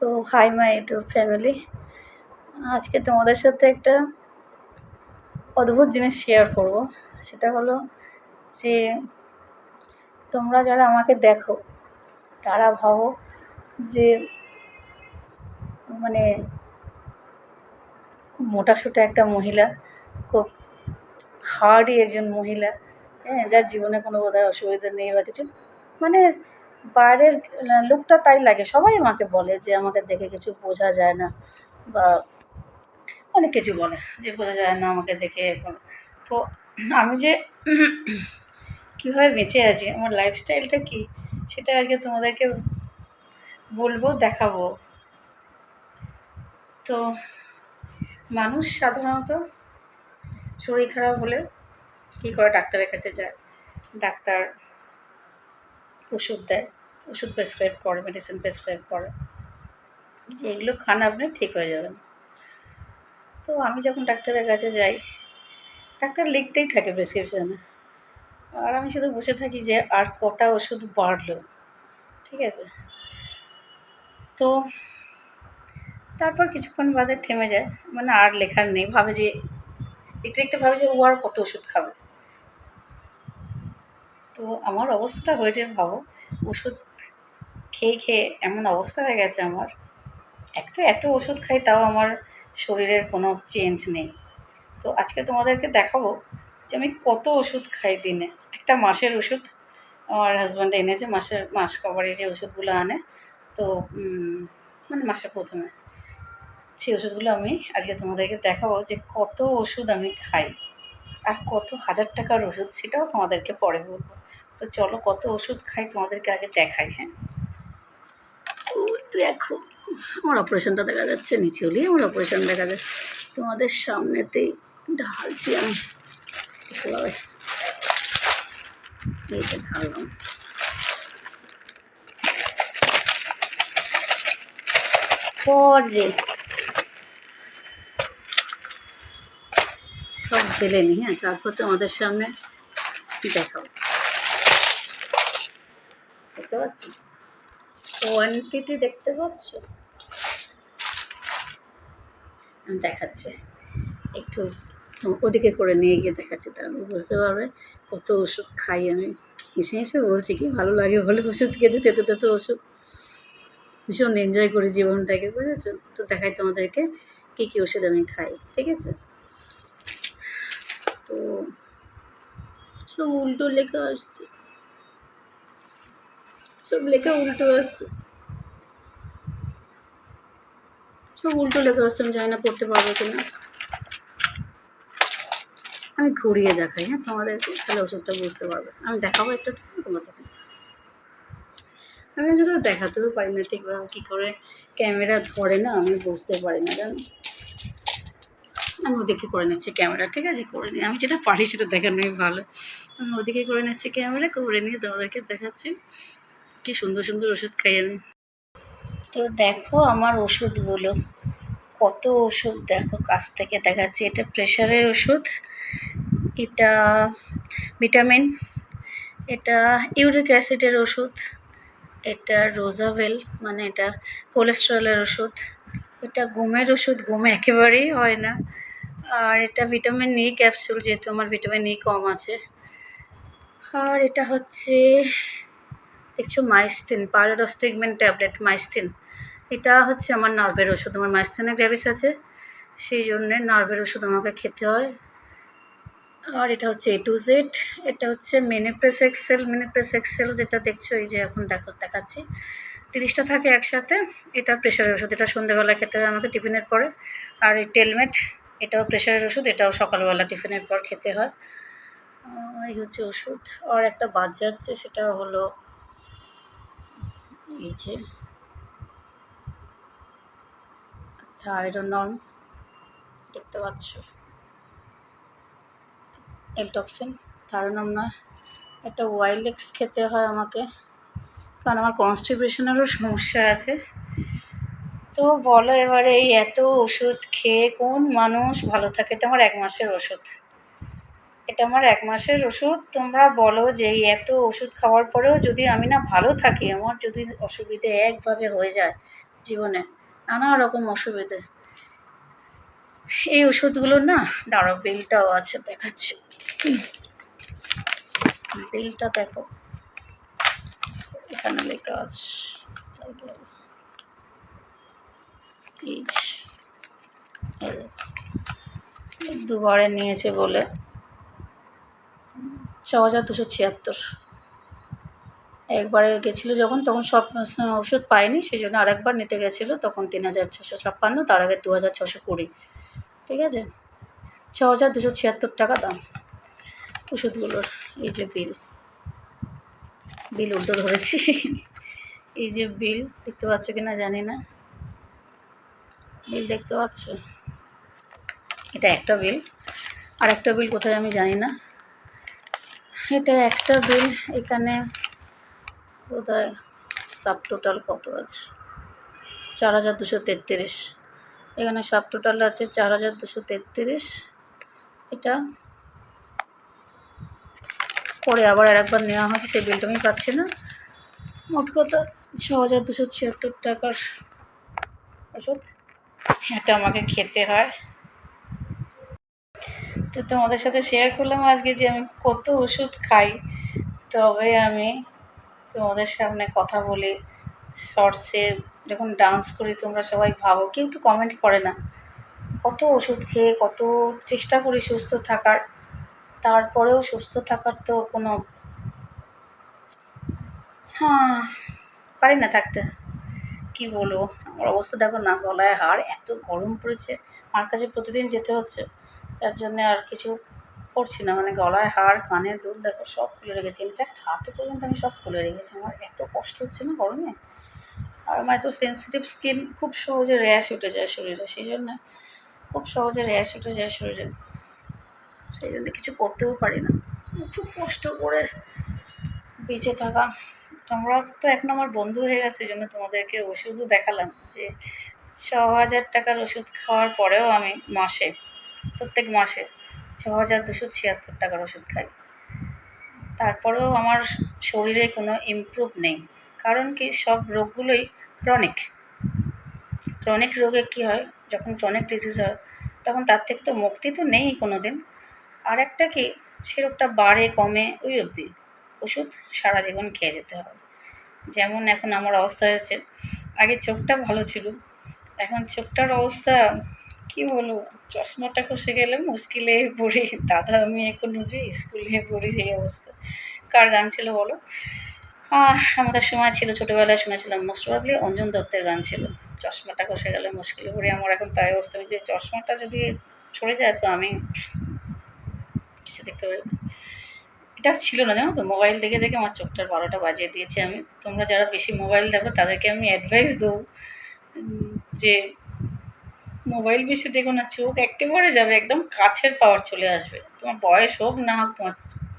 তো hi my YouTube family, আজকে তোমাদের সাথে একটা অদ্ভুত জিনিস শেয়ার করব। সেটা হলো যে তোমরা যারা আমাকে দেখো তারা ভাবো যে মানে খুব মোটাসোটা একটা মহিলা, খুব হার্ডি একজন মহিলা, হ্যাঁ, যার জীবনে কোনো বোধহয় অসুবিধা নেই বা কিছু, মানে বাইরের লুকটা তাই লাগে। সবাই আমাকে বলে যে আমাকে দেখে কিছু বোঝা যায় না, বা অনেক কিছু বলে যে বোঝা যায় না আমাকে দেখে এখন। তো আমি যে কীভাবে বেঁচে আছি, আমার লাইফস্টাইলটা কী, সেটা আজকে তোমাদেরকে বলবো, দেখাবো। তো মানুষ সাধারণত শরীর খারাপ হলে কী করে, ডাক্তারের কাছে যায়। ডাক্তার ওষুধ দেয়, ওষুধ প্রেসক্রাইব করে, মেডিসিন প্রেসক্রাইব করে যে এগুলো খান, আপনি ঠিক হয়ে যাবেন। তো আমি যখন ডাক্তারের কাছে যাই, ডাক্তার লিখতেই থাকে প্রেসক্রিপশানে, আর আমি শুধু বসে থাকি যে আর কটা ওষুধ বাড়লো, ঠিক আছে। তো তারপর কিছুক্ষণ বাদে থেমে যায়, মানে আর লেখার নেই, ভাবে যে লিখতে লিখতে ভাবে যে ও আর কত ওষুধ খাবে। তো আমার অবস্থাটা হয়েছে, ভাবো, ওষুধ খেয়ে খেয়ে এমন অবস্থা হয়ে গেছে আমার। একটা এত ওষুধ খাই, তাও আমার শরীরের কোনো চেঞ্জ নেই। তো আজকে তোমাদেরকে দেখাবো যে আমি কত ওষুধ খাই দিনে। একটা মাসের ওষুধ আমার হাজব্যান্ড এনেছে, মাস কভারে যে ওষুধগুলো আনে, তো মানে মাসের প্রথমে সেই ওষুধগুলো আমি আজকে তোমাদেরকে দেখাবো যে কত ওষুধ আমি খাই, আর কত হাজার টাকার ওষুধ সেটাও তোমাদেরকে পরে বলবো। তো চলো, কত ওষুধ খাই তোমাদেরকে আগে দেখাই। হ্যাঁ, তো দেখো, আমার অপারেশনটা দেখা যাচ্ছে, নিচে হলেই আমার অপারেশন দেখা যায়। তোমাদের সামনেতেই ঢালছি আমি, এভাবে এইটা ঢাললাম। পরে সব ঢেলে নি, হ্যাঁ, তারপর তোমাদের সামনে দেখাবো। দেখতে পাচ্ছ কোয়ান্টিটি, দেখতে পাচ্ছ, আমি দেখাচ্ছি একটু, ওদিকে করে নিয়ে গিয়ে দেখাচ্ছি, তাহলে বুঝতে পারবে কত ওষুধ খাই আমি। হেসে হেসে বলছি, কি ভালো লাগে বলে ওষুধ খেতে, তেতো তেতো ওষুধ। ভীষণ এনজয় করি জীবনটাকে, বুঝেছো। তো দেখাই তোমাদেরকে কী কী ওষুধ আমি খাই, ঠিক আছে। তো সব উল্টো লেখা আসছে, সব লেখা উল্টো আসছে, সব উল্টো লেখা আসছে। আমি জানি না পড়তে পারবো কিনা, আমি ঘুরিয়ে দেখাই, হ্যাঁ, তোমাদেরকে, তাহলে ওষুধটা বুঝতে পারবে। আমি দেখাবো একটা, তোমাদের আমি আসলে দেখাতেও পারি না ঠিকভাবে, কী করে ক্যামেরা ধরে না, আমি বুঝতে পারি না, জানো। আমি ওদিকে করে নিচ্ছি ক্যামেরা, ঠিক আছে, করে নিই। আমি যেটা পারি সেটা দেখানোই ভালো। আমি ওদিকে করে নিচ্ছি ক্যামেরা, করে নিয়ে তোমাদেরকে দেখাচ্ছি কি সুন্দর সুন্দর ওষুধ খাই আমি। তো দেখো আমার ওষুধগুলো, কত ওষুধ দেখো, কাছ থেকে দেখাচ্ছি। এটা প্রেশারের ওষুধ, এটা ভিটামিন, এটা ইউরিক অ্যাসিডের ওষুধ, এটা রোজাভেল, মানে এটা কোলেস্টেরলের ওষুধ, এটা ঘুমের ওষুধ, ঘুম একেবারেই হয় না, আর এটা ভিটামিন ই ক্যাপসুল, যেহেতু আমার ভিটামিন ই কম আছে। আর এটা হচ্ছে, দেখছো, মাইস্টিন, পাইলোডোস্টিগমেন্ট ট্যাবলেট, মাইস্টিন। এটা হচ্ছে আমার নার্ভের ওষুধ, আমার মাইস্টিনিয়া গ্রেভিস আছে, সেই জন্যে নার্ভের ওষুধ আমাকে খেতে হয়। আর এটা হচ্ছে A to Z, এটা হচ্ছে মিনিপ্রেস এক্সেল, মিনিপ্রেস এক্সেল যেটা দেখছো, এই যে এখন দেখাচ্ছি, 30টা থাকে একসাথে। এটা প্রেশারের ওষুধ, এটা সন্ধ্যেবেলা খেতে হয় আমাকে টিফিনের পরে। আর এই টেলমেট, এটাও প্রেশারের ওষুধ, এটাও সকালবেলা টিফিনের পর খেতে হয়। এই হচ্ছে ওষুধ। আর একটা বাদ যাচ্ছে, সেটা হলো এই যে থাইরোনল, দেখতে পাচ্ছ, এলটক্সিন, থাইরোনল নয়, একটা ওয়াইলেক্স খেতে হয় আমাকে, কারণ আমার কনস্টিপেশনেরও সমস্যা আছে। তো বলো এবারে, এই এত ওষুধ খেয়ে কোন মানুষ ভালো থাকে? এটা আমার 1 মাসের ওষুধ, এটা আমার 1 মাসের ওষুধ। তোমরা বলো যে এই এত ওষুধ খাওয়ার পরেও যদি আমি না ভালো থাকি, আমার যদি অসুবিধে একভাবে হয়ে যায়, জীবনে নানা রকম অসুবিধে। এই ওষুধগুলো না, দাঁড়াও বিলটাও আছে দেখাচ্ছি। বিলটা দেখো, এখানে লেখা আছে। এই যে, এই দেখো, দুবারে নিয়েছে বলে ৬,২৭৬। একবারে গেছিলো যখন, তখন সব ওষুধ পায়নি, সেই জন্য আরেকবার নিতে গেছিলো, তখন ৩,৬৫৬, তার আগে ২,৬২০। ঠিক আছে, ৬,২৭৬ টাকা দাম ওষুধগুলোর। এই যে বিল, উল্টো ধরেছি। এই যে বিল দেখতে পাচ্ছ কি না জানি না, বিল দেখতে পাচ্ছ? এটা একটা বিল, আর একটা বিল কোথায় আমি জানি না। এটা একটা বিল, এখানে বোধহয় সাব টোটাল কত আছে, ৪,২৩৩। এখানে সাব টোটাল আছে ৪,২৩৩। এটা পরে আবার আরেকবার নেওয়া হয়েছে, সেই বিলটা আমি পাচ্ছি না। মোট কথা ৬,২৭৬ টাকার ওষুধ, এটা আমাকে খেতে হয়। তো তোমাদের সাথে শেয়ার করলাম আজকে যে আমি কত ওষুধ খাই, তবে আমি তোমাদের সামনে কথা বলি। শর্টসে যখন ডান্স করি তোমরা সবাই ভাবো, কেউ তো কমেন্ট করে না। কত ওষুধ খেয়ে কত চেষ্টা করি সুস্থ থাকার, তারপরেও সুস্থ থাকার তো কোনো পারি না থাকতে। কি বলবো, আমার অবস্থা দেখো না, গলায় হাড়, এত গরম পড়েছে, আমার কাছে প্রতিদিন যেতে হচ্ছে, যার জন্যে আর কিছু করছি না। মানে গলায় হাড়, কানের দুল দেখো সব খুলে রেখেছি, ইনফ্যাক্ট হাতে পর্যন্ত আমি সব খুলে রেখেছি। আমার এত কষ্ট হচ্ছে না গরমে, আর আমার এত সেন্সিটিভ স্কিন, খুব সহজে র্যাশ উঠে যায় শরীরে, সেই জন্য খুব সহজে র্যাশ উঠে যায় শরীরে, সেই জন্য কিছু করতেও পারি না, খুব কষ্ট করে বেঁচে থাকা। তোমরা তো এখন আমার বন্ধু হয়ে গেছে, এই জন্য তোমাদেরকে ওষুধও দেখালাম যে ৬,০০০ টাকার ওষুধ খাওয়ার পরেও আমি প্রত্যেক মাসে ৬,২৭৬ টাকার ওষুধ খাই, তারপরেও আমার শরীরে কোনো ইমপ্রুভ নেই। কারণ কি, সব রোগগুলোই ক্রনিক। ক্রনিক রোগে কী হয়, যখন ক্রনিক ডিজিজ হয় তখন তার থেকে তো মুক্তি তো নেই কোনো দিন। আর একটা কি, সে রোগটা বাড়ে কমে ওই অবধি, ওষুধ সারা জীবন খেয়ে যেতে হবে। যেমন এখন আমার অবস্থা হয়েছে, আগে চোখটা ভালো ছিল, এখন চোখটার অবস্থা কি বলবো, চশমাটা খসে গেলে মুশকিলে পড়ি। দাদা আমি এখন যে স্কুলে পড়ি, সেই অবস্থা। কার গান ছিল বলো? আমাদের সময় ছিল, ছোটোবেলায় শুনেছিলাম, মোস্ট প্রবাবলি অঞ্জন দত্তের গান ছিল, চশমাটা খসে গেলে মুশকিলে পড়ি। আমার এখন তাই অবস্থা, যে চশমাটা যদি সরে যায় তো আমি কিছু দেখতে পাই না। এটা ছিল না, জানো তো, মোবাইল দেখে দেখে আমার চোখটার ১২টা বাজিয়ে দিয়েছে। আমি, তোমরা যারা বেশি মোবাইল দেখো তাদেরকে আমি অ্যাডভাইস দেবো যে মোবাইল বেশি দেখো না, চোখ একেবারে যাবে, একদম কাছের পাওয়ার চলে আসবে। তোমার বয়স হোক না হোক, তোমার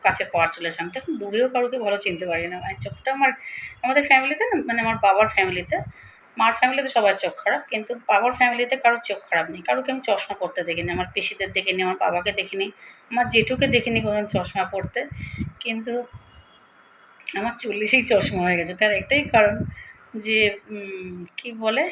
কাছের পাওয়ার চলে আসবে। আমি তো এখন দূরেও কারোকে ভালো চিনতে পারি না। মানে চোখটা আমাদের ফ্যামিলিতে না, মানে আমার বাবার ফ্যামিলিতে, মার ফ্যামিলিতে সবার চোখ খারাপ, কিন্তু বাবার ফ্যামিলিতে কারোর চোখ খারাপ নেই, কারোকে আমি চশমা পরতে দেখিনি। আমার পিসিদের দেখিনি, আমার বাবাকে দেখিনি, আমার জেঠুকে দেখিনি কোনোদিন চশমা পরতে। কিন্তু আমার 40এই চশমা হয়ে গেছে, তার একটাই কারণ যে কি বলে,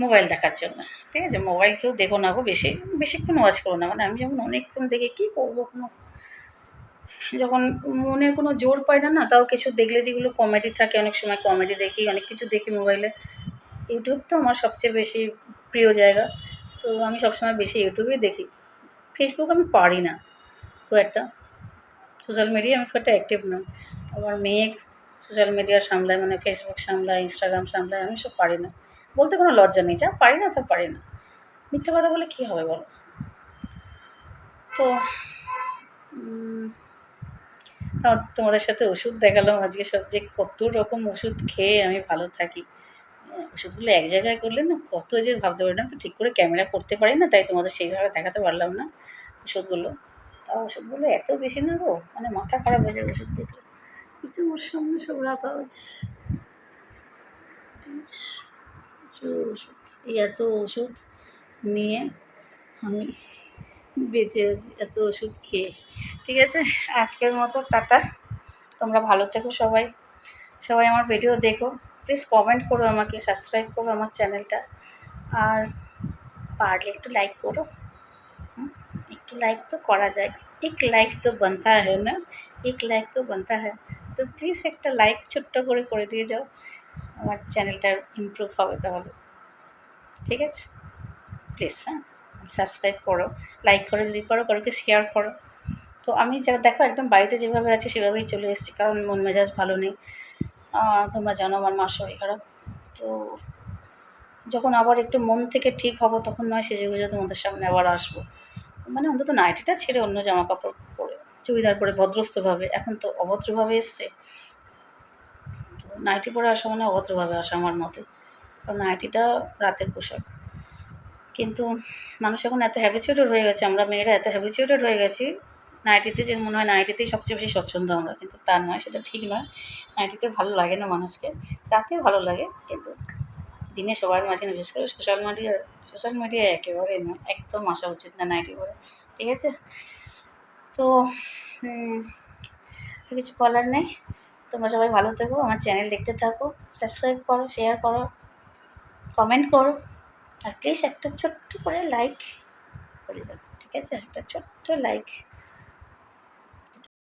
মোবাইল দেখার জন্য। ঠিক আছে, মোবাইল কেউ দেখো না গো, বেশিক্ষণ ওয়াচ করো না। মানে আমি যখন অনেকক্ষণ দেখে কী করবো, যখন মনের কোনো জোর পাই না, তাও কিছু দেখলে, যেগুলো কমেডি থাকে, অনেক সময় কমেডি দেখি, অনেক কিছু দেখি মোবাইলে। ইউটিউব তো আমার সবচেয়ে বেশি প্রিয় জায়গা, তো আমি সবসময় বেশি ইউটিউবেই দেখি। ফেসবুক আমি পারি না খুব একটা, সোশ্যাল মিডিয়ায় আমি খুব একটা অ্যাক্টিভ নই। আমার মেয়ে সোশ্যাল মিডিয়া সামলায়, মানে ফেসবুক সামলায়, ইনস্টাগ্রাম সামলায়, আমি সব পারি না। বলতে কোনো লজ্জা নেই, যা পারি না তা পারি না। মিথ্যে কথা বলে কী হবে বলো? তো তোমাদের সাথে ওষুধ দেখালাম আজকে সব, যে কত রকম ওষুধ খেয়ে আমি ভালো থাকি। ওষুধগুলো এক জায়গায় করলে না কত যে ভাবতে পারি না, তো ঠিক করে ক্যামেরা করতে পারি না, তাই তোমাদের সেইভাবে দেখাতে পারলাম না ওষুধগুলো। তাও ওষুধগুলো এত বেশি না গো, মানে মাথা খারাপ হয়ে যায় ওষুধ দেখলে। কিছু ওর সামনে সব রাখা আছে, প্রচুর ওষুধ, এই এত ওষুধ নিয়ে আমি বেঁচে আছি, এত ওষুধ খেয়ে। ঠিক আছে, আজকের মতো টাটা। তোমরা ভালো থেকো সবাই, সবাই আমার ভিডিও দেখো, প্লিজ কমেন্ট করো, আমাকে সাবস্ক্রাইব করো আমার চ্যানেলটা, আর পারলে একটু লাইক করো। একটু লাইক তো করা যায়, এক লাইক তো বানতা হ্যায় না, এক লাইক তো বানতা হ্যায়। তো প্লিজ একটা লাইক ছোট্ট করে দিয়ে যাও, আমার চ্যানেলটা ইমপ্রুভ হবে তাহলে, ঠিক আছে? প্লিজ হ্যাঁ, সাবস্ক্রাইব করো, লাইক করো, যদি করো কারোকে শেয়ার করো। তো আমি যা দেখো একদম বাড়িতে যেভাবে আছি সেভাবেই চলে এসেছি, কারণ মন মেজাজ ভালো নেই। তোমরা জানো আমার মার শরীর খারাপ। তো যখন আবার একটু মন থেকে ঠিক হব তখন নয় সেজেগুজে তোমাদের সামনে আবার আসবো। মানে অন্তত নাইটিটা ছেড়ে অন্য জামা কাপড় পরে, চুড়িদার পরে ভদ্রস্থভাবে। এখন তো অভদ্রভাবে এসছে, তো নাইটি পরে আসা মানে অভদ্রভাবে আসা আমার মতে, কারণ নাইটিটা রাতের পোশাক। কিন্তু মানুষ এখন এত হ্যাবিচুয়েটেড হয়ে গেছে, আমরা মেয়েরা এত হ্যাবিচুয়েটেড হয়ে গেছি নাইটিতে, যে মনে হয় নাইটিতেই সবচেয়ে বেশি স্বচ্ছন্দ আমরা, কিন্তু তা নয়, সেটা ঠিক নয়। নাইটিতে ভালো লাগে না মানুষকে, রাতে ভালো লাগে, কিন্তু দিনে সবার মাঝখানে, বিশেষ করে সোশ্যাল মিডিয়ায় একেবারে নয়, একদম আসা উচিত না নাইটি পরে, ঠিক আছে? তো আর কিছু বলার নেই। তোমরা সবাই ভালো থেকো, আমার চ্যানেল দেখতে থাকো, সাবস্ক্রাইব করো, শেয়ার করো, কমেন্ট করো, আর প্লিজ একটা ছোট্ট করে লাইক করে দাও, ঠিক আছে? একটা ছোট্ট লাইক।